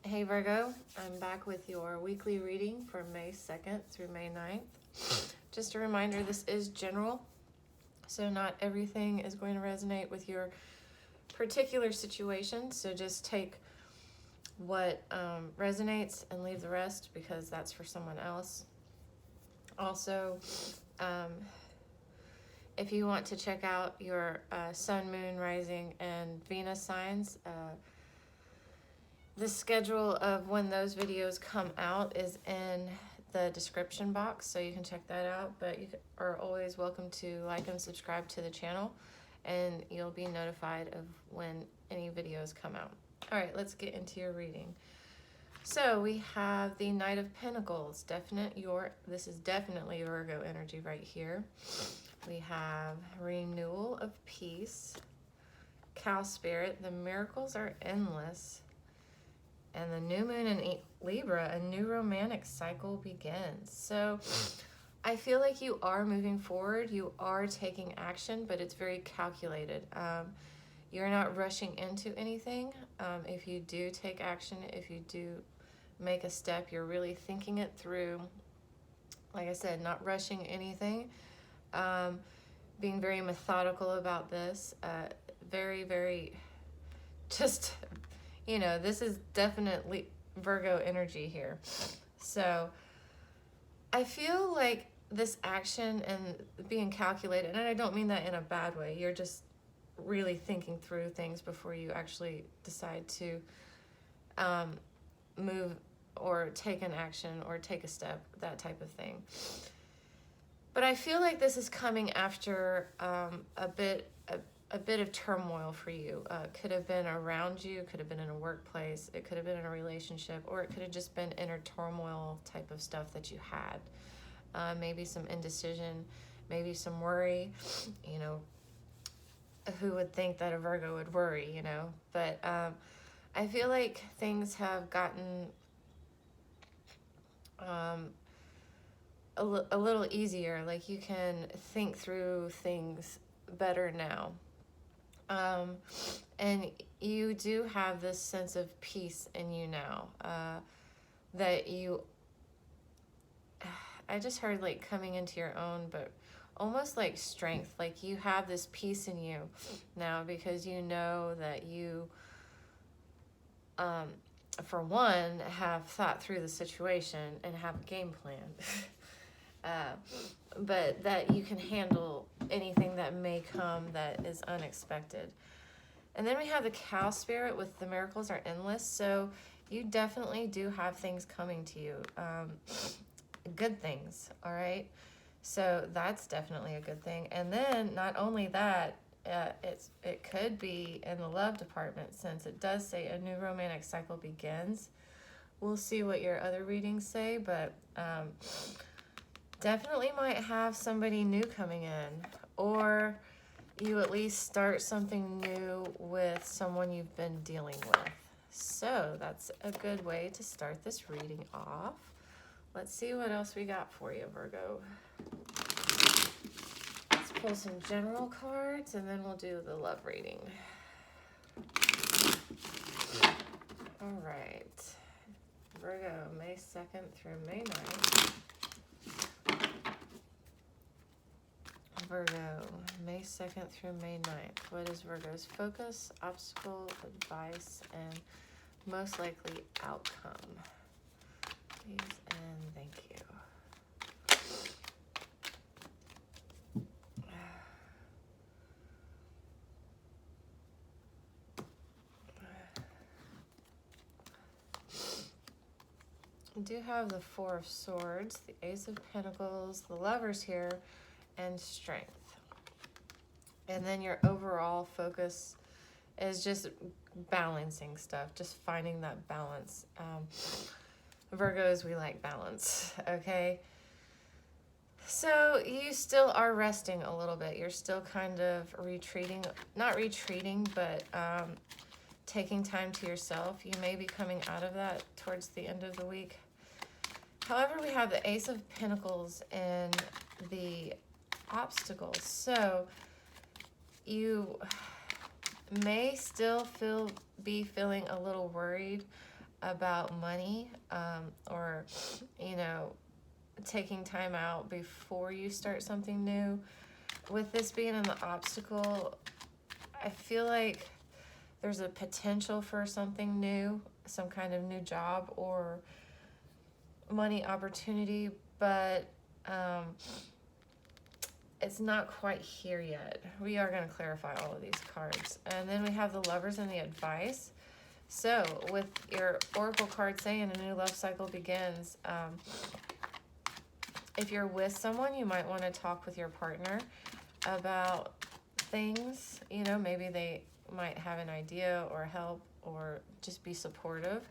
Hey Virgo, I'm back with your weekly reading for May 2nd through May 9th. Just a reminder, this is general, so not everything is going to resonate with your particular situation, so just take what resonates and leave the rest because that's for someone else. Also, if you want to check out your sun, moon, rising, and Venus signs, the schedule of when those videos come out is in the description box, so you can check that out. But you are always welcome to like and subscribe to the channel, and you'll be notified of when any videos come out. All right, let's get into your reading. So we have the Knight of Pentacles. This is definitely Virgo energy right here. We have renewal of peace, cow spirit, the miracles are endless, and the new moon in Libra, a new romantic cycle begins. So I feel like you are moving forward, you are taking action, but it's very calculated. You're not rushing into anything. If you do take action, if you do make a step, you're really thinking it through. Like I said, not rushing anything. Being very methodical about this. Very, very just... You know, this is definitely Virgo energy here. So I feel like this action and being calculated, and I don't mean that in a bad way, you're just really thinking through things before you actually decide to move or take an action or take a step, that type of thing. But I feel like this is coming after a bit of turmoil for you. Could have been around you, could have been in a workplace, it could have been in a relationship, or it could have just been inner turmoil type of stuff that you had. Maybe some indecision, maybe some worry. You know, who would think that a Virgo would worry, you know? But I feel like things have gotten a little easier. Like you can think through things better now. And you do have this sense of peace in you now, that you, I just heard like coming into your own, but almost like strength. Like you have this peace in you now because you know that you, for one, have thought through the situation and have a game plan. But that you can handle anything that may come that is unexpected. And then we have the cow spirit with the miracles are endless. So you definitely do have things coming to you. Good things, all right? So that's definitely a good thing. And then not only that, it could be in the love department, since it does say a new romantic cycle begins. We'll see what your other readings say, but definitely might have somebody new coming in, or you at least start something new with someone you've been dealing with. So that's a good way to start this reading off. Let's see what else we got for you, Virgo. Let's pull some general cards and then we'll do the love reading. All right. Virgo, May 2nd through May 9th. Virgo, May 2nd through May 9th. What is Virgo's focus, obstacle, advice, and most likely outcome? Please and thank you. We do have the Four of Swords, the Ace of Pentacles, the Lovers here, and Strength. And then your overall focus is just balancing stuff, just finding that balance. Virgos, we like balance, okay? So you still are resting a little bit. You're still kind of retreating, not retreating, but taking time to yourself. You may be coming out of that towards the end of the week. However, we have the Ace of Pentacles and the obstacles. So you may still be feeling a little worried about money, or, you know, taking time out before you start something new. With this being in the obstacle, I feel like there's a potential for something new, some kind of new job or money opportunity, but it's not quite here yet. We are going to clarify all of these cards. And then we have the Lovers and the advice. So with your Oracle card saying a new love cycle begins, if you're with someone, you might want to talk with your partner about things. You know, maybe they might have an idea or help or just be supportive.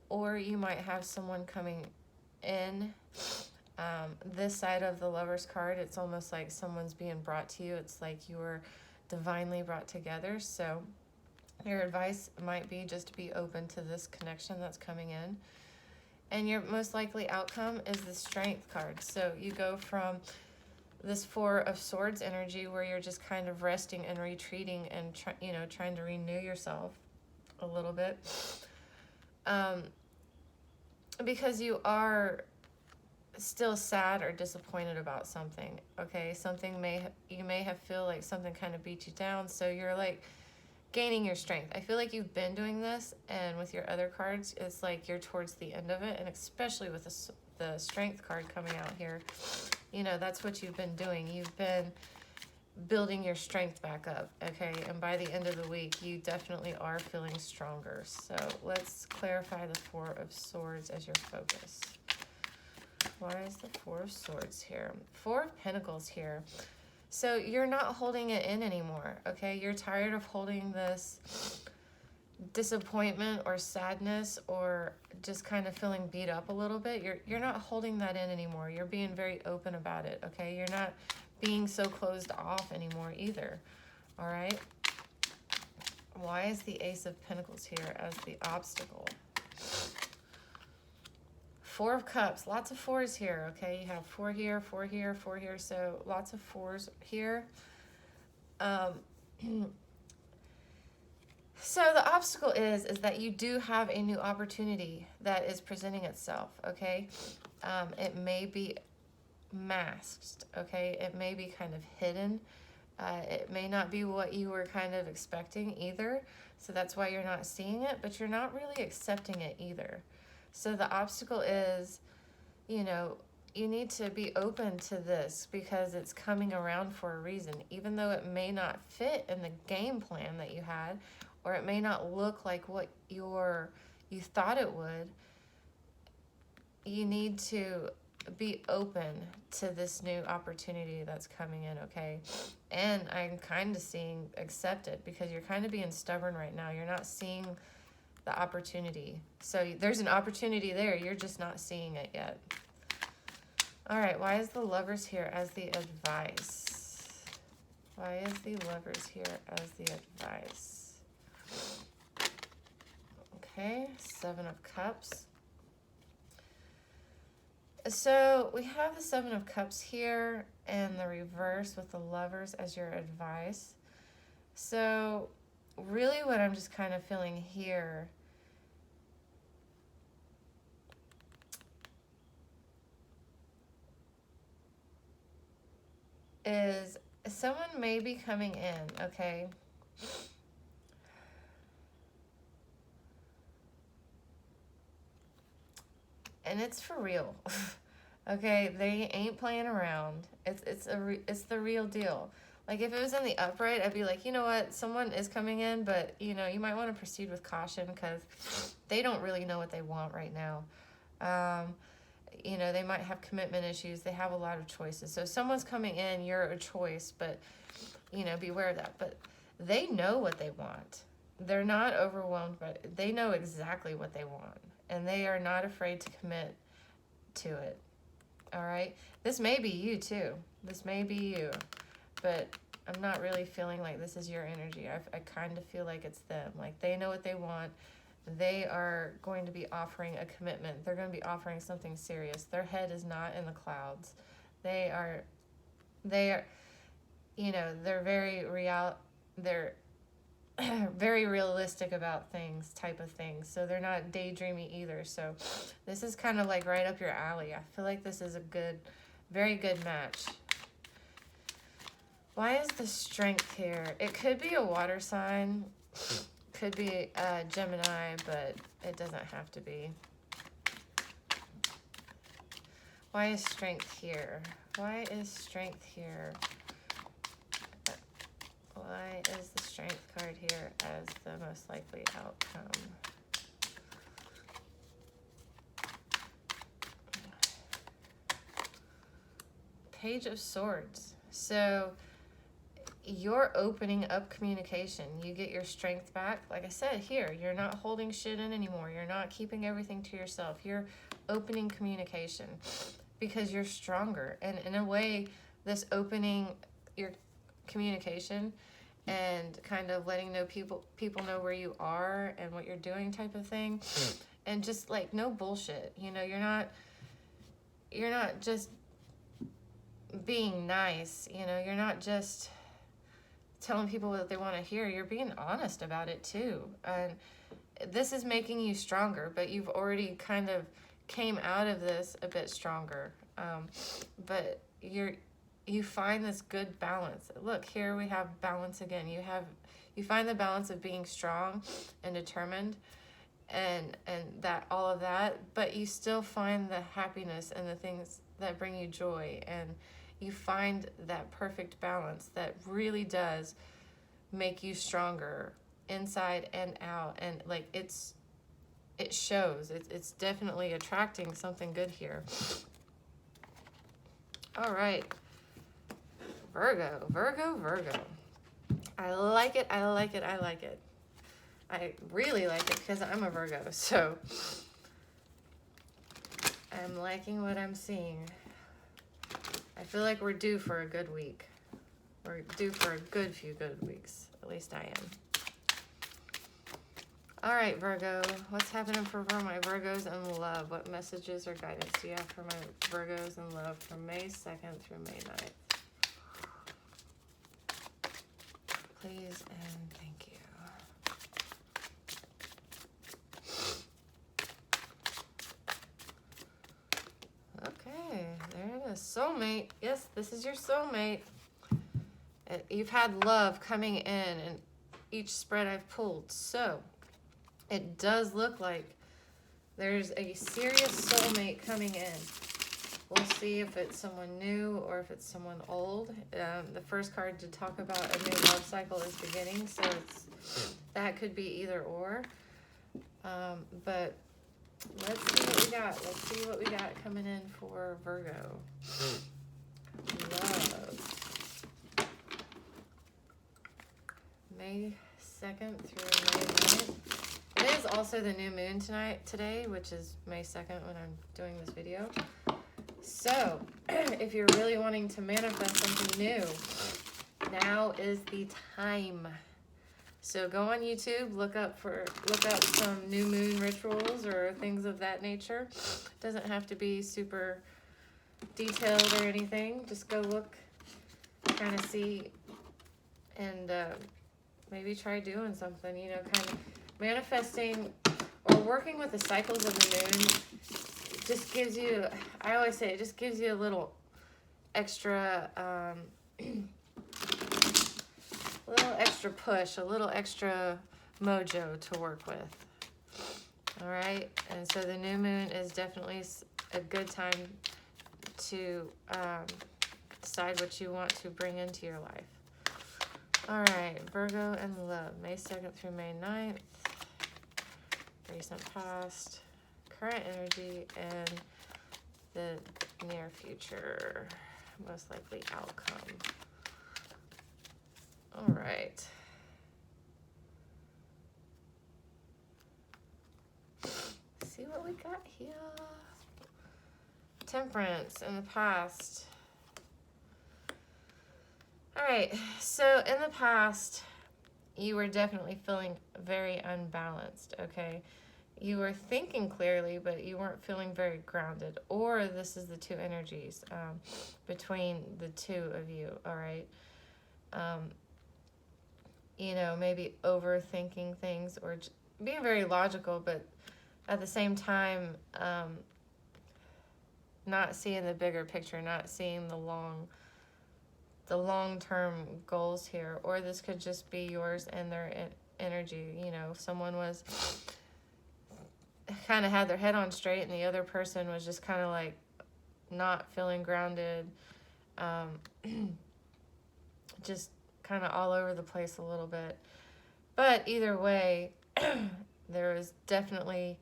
Or you might have someone coming in. This side of the Lover's card, it's almost like someone's being brought to you. It's like you're divinely brought together. So your advice might be just to be open to this connection that's coming in. And your most likely outcome is the Strength card. So you go from this Four of Swords energy where you're just kind of resting and retreating and trying to renew yourself a little bit. Because you are still sad or disappointed about something, okay? You may have feel like something kind of beat you down, so you're like gaining your strength. I feel like you've been doing this, and with your other cards, it's like you're towards the end of it, and especially with the Strength card coming out here, you know, that's what you've been doing. You've been building your strength back up, okay? And by the end of the week, you definitely are feeling stronger. So let's clarify the Four of Swords as your focus. Why is the Four of Swords here? Four of Pentacles here. So you're not holding it in anymore, okay? You're tired of holding this disappointment or sadness or just kind of feeling beat up a little bit. You're not holding that in anymore. You're being very open about it, okay? You're not being so closed off anymore either, all right? Why is the Ace of Pentacles here as the obstacle? Four of Cups, lots of fours here, okay? You have four here, four here, four here, so lots of fours here. So the obstacle is that you do have a new opportunity that is presenting itself, okay? It may be masked, okay? It may be kind of hidden. It may not be what you were kind of expecting either, so that's why you're not seeing it, but you're not really accepting it either. So the obstacle is, you know, you need to be open to this because it's coming around for a reason. Even though it may not fit in the game plan that you had, or it may not look like what you thought it would, you need to be open to this new opportunity that's coming in, okay? And I'm kind of seeing accept it because you're kind of being stubborn right now. You're not seeing the opportunity. So there's an opportunity there. You're just not seeing it yet. All right. Why is the Lovers here as the advice? Why is the Lovers here as the advice? Okay. Seven of Cups. So we have the Seven of Cups here and the reverse with the Lovers as your advice. So really what I'm just kind of feeling here is someone may be coming in, okay? And it's for real. Okay, they ain't playing around. It's the real deal. Like if it was in the upright, I'd be like, you know what, someone is coming in, but you know, you might want to proceed with caution because they don't really know what they want right now. You know, they might have commitment issues. They have a lot of choices. So if someone's coming in, you're a choice, but you know, beware of that. But they know what they want. They're not overwhelmed, but they know exactly what they want, and they are not afraid to commit to it. All right, this may be you too. This may be you, but I'm not really feeling like this is your energy. I kind of feel like it's them. Like they know what they want. They are going to be offering a commitment. They're going to be offering something serious. Their head is not in the clouds. They are, you know, they're very real. They're very realistic about things type of things. So they're not daydreamy either. So this is kind of like right up your alley. I feel like this is a good, very good match. Why is the Strength here? It could be a water sign. Could be Gemini, but it doesn't have to be. Why is Strength here? Why is Strength here? Why is the Strength card here as the most likely outcome? Page of Swords. So you're opening up communication. You get your strength back. Like I said here, you're not holding shit in anymore. You're not keeping everything to yourself. You're opening communication because you're stronger. And in a way, this opening your communication and kind of letting know people know where you are and what you're doing type of thing. And just like no bullshit. You know, you're not just being nice. You know, you're not just telling people what they want to hear. You're being honest about it too. And this is making you stronger, but you've already kind of came out of this a bit stronger. But you find this good balance. Look, here we have balance again. You find the balance of being strong and determined and that all of that, but you still find the happiness and the things that bring you joy, and you find that perfect balance that really does make you stronger inside and out. And like it shows. It's definitely attracting something good here. All right. Virgo. I like it. I really like it because I'm a Virgo. So I'm liking what I'm seeing. I feel like we're due for a good week. We're due for a good few good weeks. At least I am. All right, Virgo. What's happening for my Virgos in love? What messages or guidance do you have for my Virgos in love from May 2nd through May 9th? Please and thank you. Okay, there it is. Soulmate. Yes, this is your soulmate. You've had love coming in each spread I've pulled. So it does look like there's a serious soulmate coming in. We'll see if it's someone new or if it's someone old. The first card to talk about a new love cycle is beginning, so that could be either or. But let's see what we got. Let's see what we got coming in for Virgo. Love. May 2nd through May 9th. It is also the new moon today, which is May 2nd when I'm doing this video. So, if you're really wanting to manifest something new, now is the time. So go on YouTube, look up some new moon rituals or things of that nature. Doesn't have to be super detailed or anything. Just go look, kind of see, and maybe try doing something. You know, kind of manifesting or working with the cycles of the moon. Just gives you, I always say, it just gives you a little extra, push, a little extra mojo to work with. All right, and so the new moon is definitely a good time to decide what you want to bring into your life. All right, Virgo and love, May 2nd through May 9th, recent past, current energy, and the near future, most likely outcome. All right. See what we got here. Temperance in the past. All right, so in the past, you were definitely feeling very unbalanced, okay? You were thinking clearly, but you weren't feeling very grounded. Or this is the two energies between the two of you, all right? you know, maybe overthinking things or being very logical, but at the same time, not seeing the bigger picture, not seeing the long-term goals here. Or this could just be yours and their energy. You know, someone was kind of had their head on straight and the other person was just kind of like not feeling grounded, just kind of all over the place a little bit. But either way, there is definitely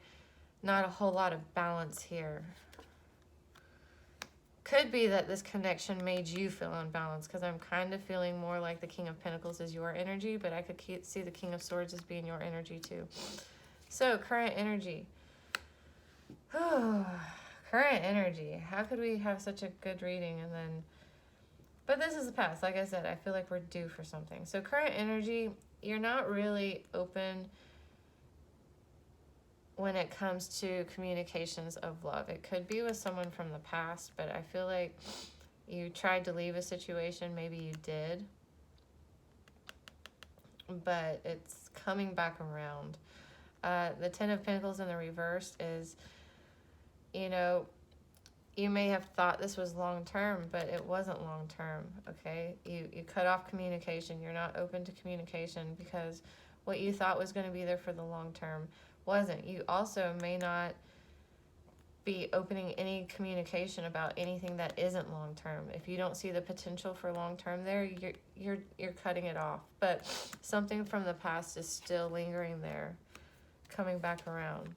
not a whole lot of balance here. Could be that this connection made you feel unbalanced, because I'm kind of feeling more like the King of Pentacles is your energy, but I could see the King of Swords as being your energy too. So, current energy. Current energy. How could we have such a good reading and then... But this is the past. Like I said, I feel like we're due for something. So, current energy, you're not really open when it comes to communications of love. It could be with someone from the past, but I feel like you tried to leave a situation. Maybe you did, but it's coming back around. The Ten of Pentacles in the reverse is, you know, you may have thought this was long-term, but it wasn't long-term, okay? You cut off communication. You're not open to communication because what you thought was going to be there for the long-term wasn't. You also may not be opening any communication about anything that isn't long-term. If you don't see the potential for long-term there, you're cutting it off. But something from the past is still lingering there, coming back around.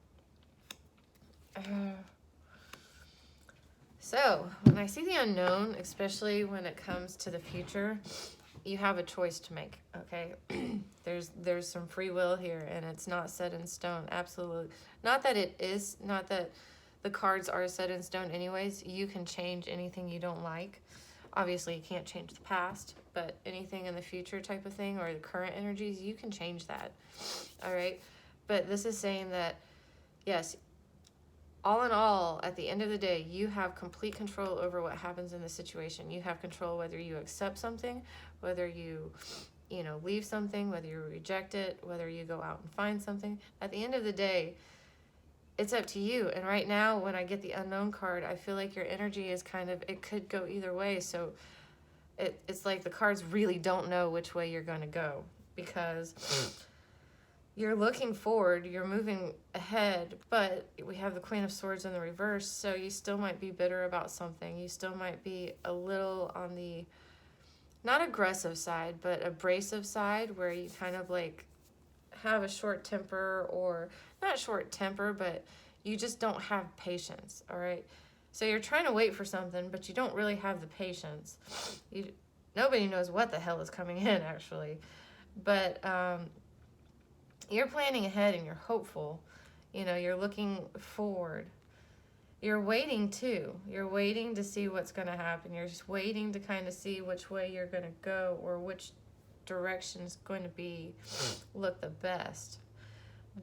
So, when I see the unknown, especially when it comes to the future, you have a choice to make, okay? There's some free will here, and it's not set in stone, absolutely. Not that it is, not that the cards are set in stone anyways. You can change anything you don't like. Obviously, you can't change the past, but anything in the future type of thing, or the current energies, you can change that, all right? But this is saying that, yes, all in all, at the end of the day, you have complete control over what happens in the situation. You have control whether you accept something, whether you leave something, whether you reject it, whether you go out and find something. At the end of the day, it's up to you. And right now, when I get the unknown card, I feel like your energy is kind of, it could go either way. So it's like the cards really don't know which way you're going to go, because you're looking forward, you're moving ahead, but we have the Queen of Swords in the reverse, so you still might be bitter about something. You still might be a little on the, not aggressive side, but abrasive side, where you kind of like have a short temper, or not short temper, but you just don't have patience, all right? So you're trying to wait for something, but you don't really have the patience. Nobody knows what the hell is coming in, actually. But you're planning ahead and you're hopeful. You know, you're looking forward. You're waiting too. You're waiting to see what's going to happen. You're just waiting to kind of see which way you're going to go, or which direction is going to look the best.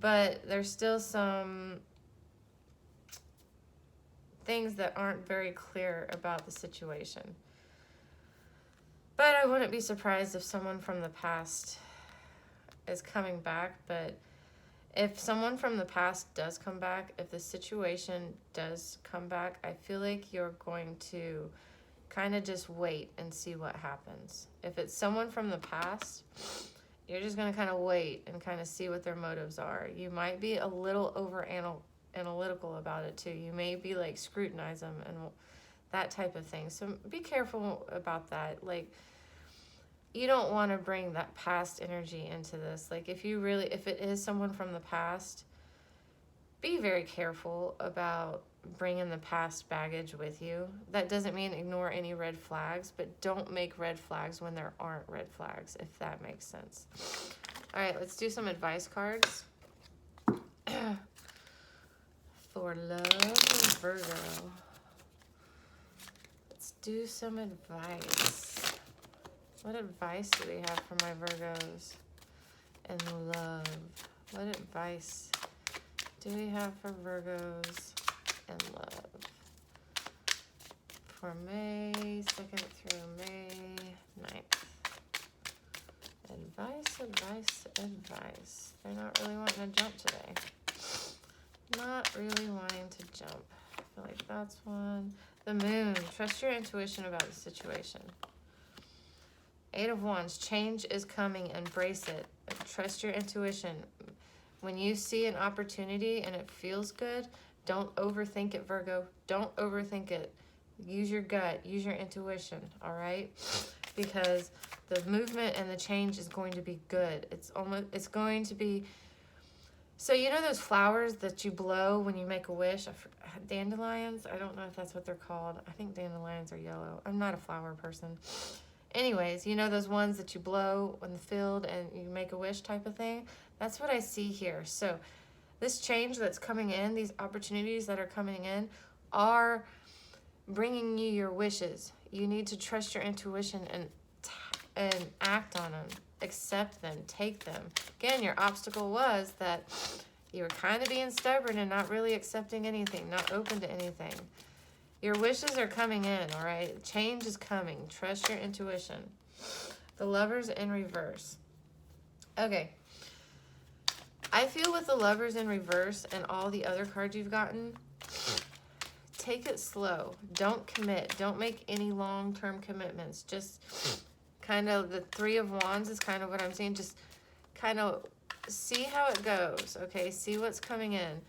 But there's still some things that aren't very clear about the situation. But I wouldn't be surprised if someone from the past is coming back. But if someone from the past does come back, if the situation does come back, I feel like you're going to kind of just wait and see what happens. If it's someone from the past, you're just going to kind of wait and kind of see what their motives are. You might be a little over analytical about it too. You may be like scrutinize them and that type of thing. So be careful about that. Like, you don't want to bring that past energy into this. Like, if it is someone from the past, be very careful about bringing the past baggage with you. That doesn't mean ignore any red flags, but don't make red flags when there aren't red flags, if that makes sense. All right, let's do some advice cards. For love, Virgo. Let's do some advice. What advice do we have for my Virgos in love? What advice do we have for Virgos in love? For May 2nd through May 9th. Advice. They're not really wanting to jump today. Not really wanting to jump. I feel like that's one. The moon. Trust your intuition about the situation. 8 of Wands. Change is coming. Embrace it. Trust your intuition. When you see an opportunity and it feels good, don't overthink it, Virgo. Don't overthink it. Use your gut. Use your intuition, all right? Because the movement and the change is going to be good. It's going to be... So you know those flowers that you blow when you make a wish? Dandelions? I don't know if that's what they're called. I think dandelions are yellow. I'm not a flower person. Anyways, you know those ones that you blow in the field and you make a wish type of thing? That's what I see here. So this change that's coming in, these opportunities that are coming in, are bringing you your wishes. You need to trust your intuition and act on them. Accept them. Take them. Again, your obstacle was that you were kind of being stubborn and not really accepting anything, not open to anything. Your wishes are coming in, all right? Change is coming. Trust your intuition. The Lovers in reverse. Okay. I feel with the Lovers in reverse and all the other cards you've gotten, take it slow. Don't commit. Don't make any long-term commitments. Just kind of the 3 of Wands is kind of what I'm seeing. Just kind of see how it goes, okay? See what's coming in.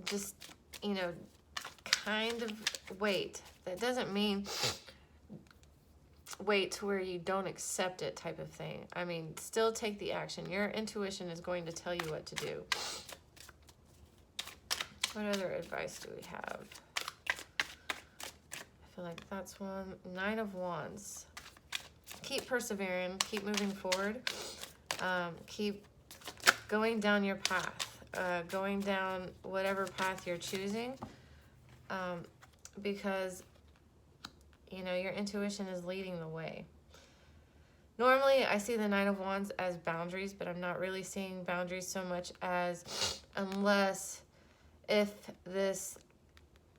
Just, you know, kind of wait. That doesn't mean wait to where you don't accept it type of thing. I mean, still take the action. Your intuition is going to tell you what to do. What other advice do we have? I feel like that's one. 9 of Wands. Keep persevering. Keep moving forward. Keep going down your path. Going down whatever path you're choosing. Because, you know, your intuition is leading the way. Normally, I see the 9 of Wands as boundaries, but I'm not really seeing boundaries so much as unless if this,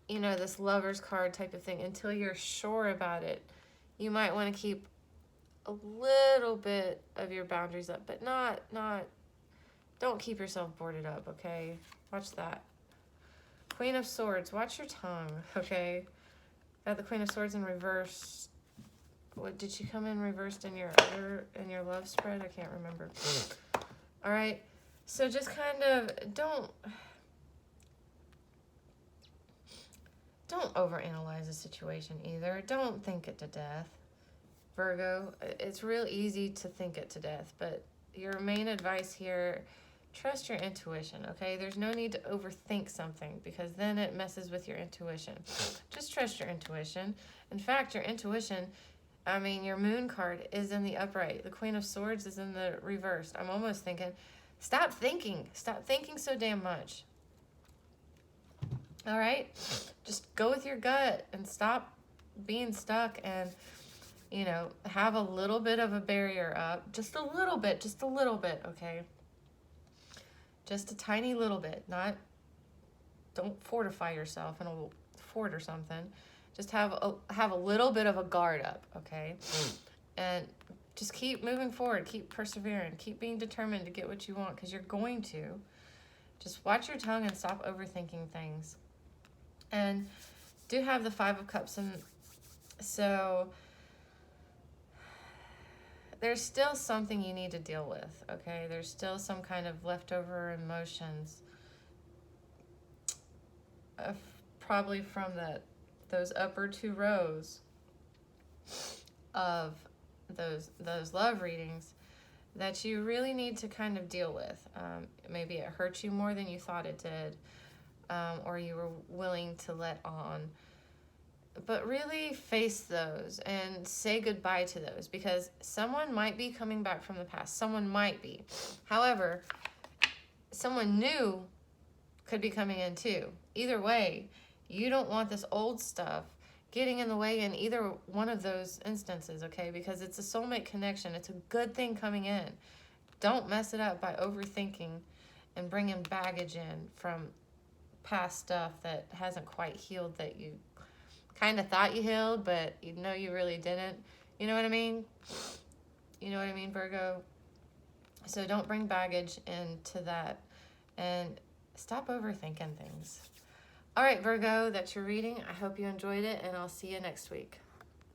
you know, this Lover's card type of thing, until you're sure about it, you might want to keep a little bit of your boundaries up, but not, don't keep yourself boarded up, okay? Watch that. Queen of Swords, watch your tongue, okay? Got the Queen of Swords in reverse. What, did she come in reversed in your love spread? I can't remember. All right, so just kind of don't overanalyze the situation either. Don't think it to death, Virgo. It's real easy to think it to death, but your main advice here, trust your intuition, okay? There's no need to overthink something because then it messes with your intuition. Just trust your intuition. In fact, your intuition, I mean, your moon card is in the upright. The Queen of Swords is in the reversed. I'm almost thinking, stop thinking. Stop thinking so damn much. All right? Just go with your gut and stop being stuck and, you know, have a little bit of a barrier up. Just a little bit, okay? Just a tiny little bit. Don't fortify yourself in a fort or something. Just have a little bit of a guard up, okay? And just keep moving forward. Keep persevering. Keep being determined to get what you want because you're going to. Just watch your tongue and stop overthinking things. And do have the 5 of Cups, and so there's still something you need to deal with, okay? There's still some kind of leftover emotions, probably from those upper 2 rows of those love readings that you really need to kind of deal with. Maybe it hurt you more than you thought it did. Or you were willing to let on. But really face those and say goodbye to those because someone might be coming back from the past. Someone might be. However, someone new could be coming in too. Either way, you don't want this old stuff getting in the way in either one of those instances, okay? Because it's a soulmate connection. It's a good thing coming in. Don't mess it up by overthinking and bringing baggage in from past stuff that hasn't quite healed, that you kind of thought you healed, but you know you really didn't. You know what I mean? You know what I mean, Virgo? So don't bring baggage into that, and stop overthinking things. All right, Virgo, that's your reading. I hope you enjoyed it, and I'll see you next week.